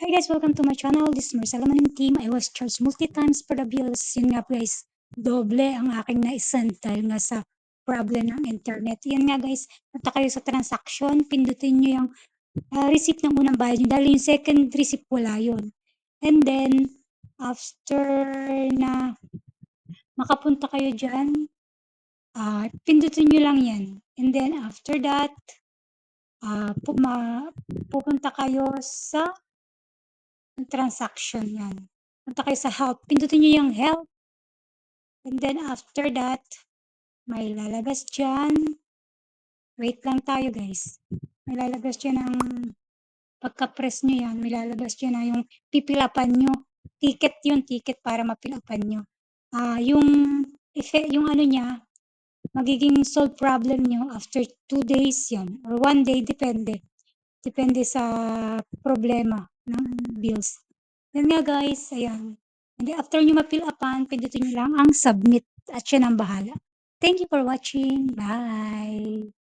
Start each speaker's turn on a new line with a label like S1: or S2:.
S1: Hi guys, welcome to my channel. This is Marcela Maning team. I was charged multi times for the bills. Yun nga guys, doble ang aking naisend dahil nga sa problem ng internet. Yun nga guys, punta kayo sa transaction, pindutin nyo yung receipt ng unang bayad nyo dahil yung second receipt wala yun. And then, after na makapunta kayo dyan, pindutin nyo lang yan. And then after that, pupunta kayo sa transaction yan. Punta kayo sa help. Pindutin nyo yung help. And then after that, may lalabas dyan. Wait lang tayo guys. May lalabas dyan ng pagka-press nyo yan. May lalabas dyan na yung pipilapan nyo. Ticket yun, ticket para mapilapan nyo. Yung ano niya, magiging solve problem nyo after 2 days yan. Or 1 day, depende. Depende sa problema ng bills. Yan nga guys, ayan. And then after nyo ma-fill upan, pindutin nyo lang ang submit at siya ang bahala. Thank you for watching. Bye!